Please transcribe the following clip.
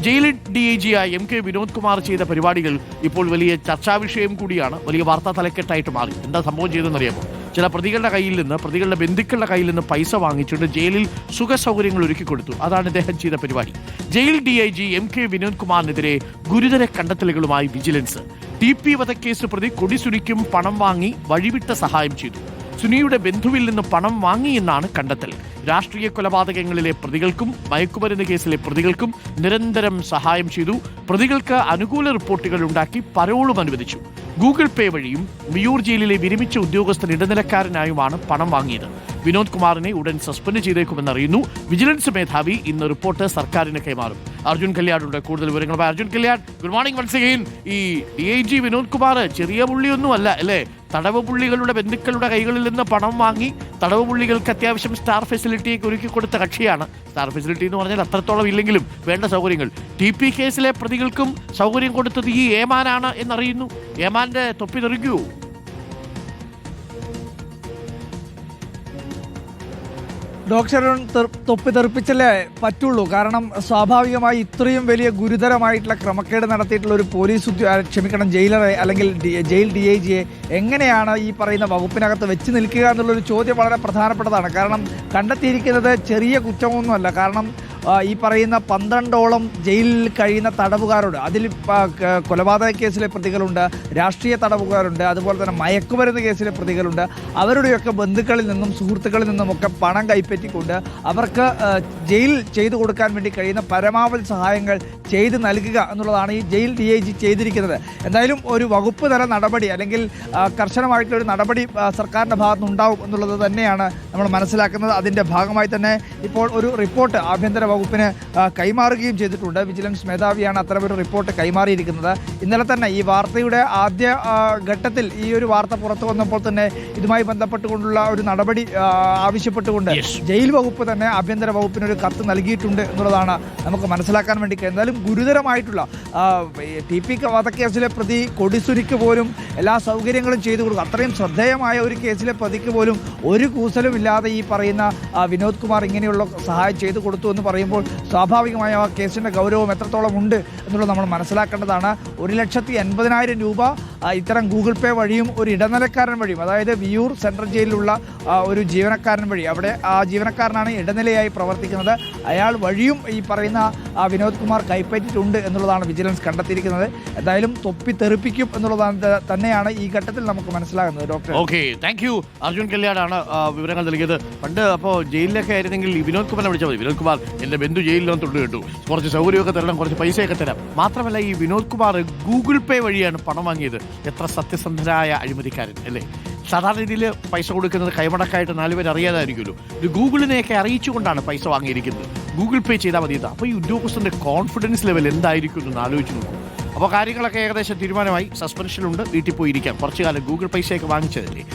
Jail DIG MK Vinod Kumar ചെയ്ത പരിപാടികൾ ഇപ്പോൾ വലിയ ചർച്ചാ വിഷയം കൂടിയാണ്, വലിയ വാർത്താ തലക്കെട്ടായിട്ട് മാറി. എന്താ സംഭവം ചെയ്തെന്നറിയാമോ? ചില പ്രതികളുടെ കയ്യിൽ നിന്ന്, പ്രതികളുടെ ബന്ധുക്കളുടെ കയ്യിൽ നിന്ന് പൈസ വാങ്ങിച്ചിട്ട് ജയിലിൽ സുഖ സൗകര്യങ്ങൾ ഒരുക്കി കൊടുത്തു. അതാണ് ഇദ്ദേഹം ചെയ്ത പരിപാടി. ജയിൽ DIG MK വിനോദ് കുമാറിനെതിരെ ഗുരുതര കണ്ടെത്തലുകളുമായി വിജിലൻസ്. TP വധക്കേസ് പ്രതി കൊടിസുനിക്കും പണം വാങ്ങി വഴിവിട്ട സഹായം ചെയ്തു. സുനിയുടെ ബന്ധുവിൽ നിന്ന് പണം വാങ്ങിയെന്നാണ് കണ്ടെത്തൽ. രാഷ്ട്രീയ കൊലപാതകങ്ങളിലെ പ്രതികൾക്കും മയക്കുമരുന്ന് കേസിലെ പ്രതികൾക്കും നിരന്തരം സഹായം ചെയ്തു. പ്രതികൾക്ക് അനുകൂല റിപ്പോർട്ടുകൾ ഉണ്ടാക്കി പരോളും അനുവദിച്ചു. ഗൂഗിൾ പേ വഴിയും മിയൂർ ജയിലിലെ വിരമിച്ച ഉദ്യോഗസ്ഥൻ ഇടനിലക്കാരനായുമാണ് പണം വാങ്ങിയത്. വിനോദ് കുമാറിനെ ഉടൻ സസ്പെൻഡ് ചെയ്തേക്കുമെന്നറിയുന്നു. വിജിലൻസ് മേധാവി ഇന്ന് റിപ്പോർട്ട് സർക്കാരിന് കൈമാറും. അർജുൻ കല്യാടുണ്ട് കൂടുതൽ വിവരങ്ങളുമായി. Arjun Kalyad, good morning once again. ഈ DIG വിനോദ് കുമാർ ചെറിയ പുള്ളിയൊന്നും അല്ല അല്ലേ? തടവ് പുള്ളികളുടെ ബന്ധുക്കളുടെ കൈകളിൽ നിന്ന് പണം വാങ്ങി തടവ് പുള്ളികൾക്ക് അത്യാവശ്യം സ്റ്റാർ ഫെസിലിറ്റിയൊക്കെ ഒരുക്കി കൊടുത്ത കക്ഷിയാണ്. സ്റ്റാർ ഫെസിലിറ്റി എന്ന് പറഞ്ഞാൽ അത്രത്തോളം ഇല്ലെങ്കിലും വേണ്ട സൗകര്യങ്ങൾ. TP കേസിലെ പ്രതികൾക്കും സൗകര്യം കൊടുത്തത് ഈ ഏമാനാണ് എന്നറിയുന്നു. ഏമാന്റെ തൊപ്പി തെറിക്കൂ. ഡോക്ടർ തൊപ്പി തെറിപ്പിച്ചല്ലേ പറ്റുള്ളൂ. കാരണം സ്വാഭാവികമായി ഇത്രയും വലിയ ഗുരുതരമായിട്ടുള്ള ക്രമക്കേട് നടത്തിയിട്ടുള്ള ഒരു പോലീസ് ജയിലറെ അല്ലെങ്കിൽ ജയിൽ DIG എങ്ങനെയാണ് ഈ പറയുന്ന വകുപ്പിനകത്ത് വെച്ച് നിൽക്കുക എന്നുള്ളൊരു ചോദ്യം വളരെ പ്രധാനപ്പെട്ടതാണ്. കാരണം കണ്ടെത്തിയിരിക്കുന്നത് ചെറിയ കുറ്റമൊന്നുമല്ല. കാരണം ഈ പറയുന്ന 12ഓളം ജയിലിൽ കഴിയുന്ന തടവുകാരുണ്ട്. അതിൽ കൊലപാതക കേസിലെ പ്രതികളുണ്ട്, രാഷ്ട്രീയ തടവുകാരുണ്ട്, അതുപോലെ തന്നെ മയക്കുമരുന്ന് കേസിലെ പ്രതികളുണ്ട്. അവരുടെയൊക്കെ ബന്ധുക്കളിൽ നിന്നും സുഹൃത്തുക്കളിൽ നിന്നുമൊക്കെ പണം കൈപ്പറ്റിക്കൊണ്ട് അവർക്ക് ജയിൽ ചെയ്തു കൊടുക്കാൻ വേണ്ടി കഴിയുന്ന പരമാവധി സഹായങ്ങൾ ചെയ്ത് നൽകുക എന്നുള്ളതാണ് ഈ ജയിൽ DIG ചെയ്തിരിക്കുന്നത്. എന്തായാലും ഒരു വകുപ്പ് തല നടപടി അല്ലെങ്കിൽ കർശനമായിട്ടൊരു നടപടി സർക്കാരിൻ്റെ ഭാഗത്തുനിന്ന് ഉണ്ടാവും എന്നുള്ളത് തന്നെയാണ് നമ്മൾ മനസ്സിലാക്കുന്നത്. അതിൻ്റെ ഭാഗമായി തന്നെ ഇപ്പോൾ ഒരു റിപ്പോർട്ട് ആഭ്യന്തര വകുപ്പിന് കൈമാറുകയും ചെയ്തിട്ടുണ്ട്. വിജിലൻസ് മേധാവിയാണ് അത്തരമൊരു റിപ്പോർട്ട് കൈമാറിയിരിക്കുന്നത്. ഇന്നലെ തന്നെ ഈ വാർത്തയുടെ ആദ്യ ഘട്ടത്തിൽ ഈ ഒരു വാർത്ത പുറത്തു വന്നപ്പോൾ തന്നെ ഇതുമായി ബന്ധപ്പെട്ടുകൊണ്ടുള്ള ഒരു നടപടി ആവശ്യപ്പെട്ടുകൊണ്ട് ജയിൽ വകുപ്പ് തന്നെ ആഭ്യന്തര വകുപ്പിനൊരു കത്ത് നൽകിയിട്ടുണ്ട് എന്നുള്ളതാണ് നമുക്ക് മനസ്സിലാക്കാൻ വേണ്ടി. എന്തായാലും ഗുരുതരമായിട്ടുള്ള TP വധക്കേസിലെ പ്രതി കൊടിസുനിക്ക് പോലും എല്ലാ സൗകര്യങ്ങളും ചെയ്തു കൊടുക്കും. അത്രയും ശ്രദ്ധേയമായ ഒരു കേസിലെ പ്രതിക്ക് പോലും ഒരു കൂസലും ഇല്ലാതെ ഈ പറയുന്ന വിനോദ് കുമാർ ഇങ്ങനെയുള്ള സഹായം ചെയ്തു കൊടുത്തു എന്ന് പറയുമ്പോൾ സ്വാഭാവികമായും ആ കേസിൻ്റെ ഗൗരവം എത്രത്തോളം ഉണ്ട് എന്നുള്ളത് നമ്മൾ മനസ്സിലാക്കേണ്ടതാണ്. 1,80,000 രൂപ ഇത്തരം ഗൂഗിൾ പേ വഴിയും ഒരു ഇടനിലക്കാരൻ വഴിയും, അതായത് വിയൂർ സെൻട്രൽ ജയിലിലുള്ള ഒരു ജീവനക്കാരൻ വഴി, അവിടെ ആ ജീവനക്കാരനാണ് ഇടനിലയായി പ്രവർത്തിക്കുന്നത്, അയാൾ വഴിയും ഈ പറയുന്ന വിനോദ് കുമാർ കൈപ്പറ്റിയിട്ടുണ്ട് എന്നുള്ളതാണ് വിജിലൻസ് കണ്ടെത്തിയിരിക്കുന്നത്. എന്തായാലും തൊപ്പി തെറിപ്പിക്കും എന്നുള്ളതാണ് തന്നെയാണ് ഈ ഘട്ടത്തിൽ നമുക്ക് മനസ്സിലാകുന്നത്. Doctor okay, thank you. Arjun കല്യാടാണ് വിവരങ്ങൾ നൽകിയത്. പണ്ട് അപ്പോൾ ജയിലിലൊക്കെ ആയിരുന്നെങ്കിൽ വിനോദ് കുമാറിനെ വിളിച്ചാൽ മതി. വിനോദ് കുമാർ എൻ്റെ ബന്ധു ജയിലിലൊന്നും തൊട്ട് കിട്ടു, കുറച്ച് സൗകര്യമൊക്കെ തരണം, കുറച്ച് പൈസയൊക്കെ തരാം. മാത്രമല്ല ഈ വിനോദ് കുമാർ ഗൂഗിൾ പേ വഴിയാണ് പണം വാങ്ങിയത്. എത്ര സത്യസന്ധരായ അഴിമതിക്കാരൻ അല്ലേ? സാധാരണ രീതിയിൽ പൈസ കൊടുക്കുന്നത് കൈമടക്കായിട്ട് 4 പേര് അറിയാതായിരിക്കുമല്ലോ. ഇത് ഗൂഗിളിനെയൊക്കെ അറിയിച്ചുകൊണ്ടാണ് പൈസ വാങ്ങിയിരിക്കുന്നത്. ഗൂഗിൾ പേ ചെയ്താൽ മതി. അപ്പോൾ ഈ ഉദ്യോഗസ്ഥൻ്റെ കോൺഫിഡൻസ് ലെവൽ എന്തായിരിക്കും എന്ന് ആലോചിച്ച് നോക്കും. അപ്പോൾ കാര്യങ്ങളൊക്കെ ഏകദേശം തീരുമാനമായി. സസ്പെൻഷനുണ്ട്, വീട്ടിൽ പോയിരിക്കാം. കുറച്ചു കാലം ഗൂഗിൾ പൈസയൊക്കെ വാങ്ങിച്ചതല്ലേ.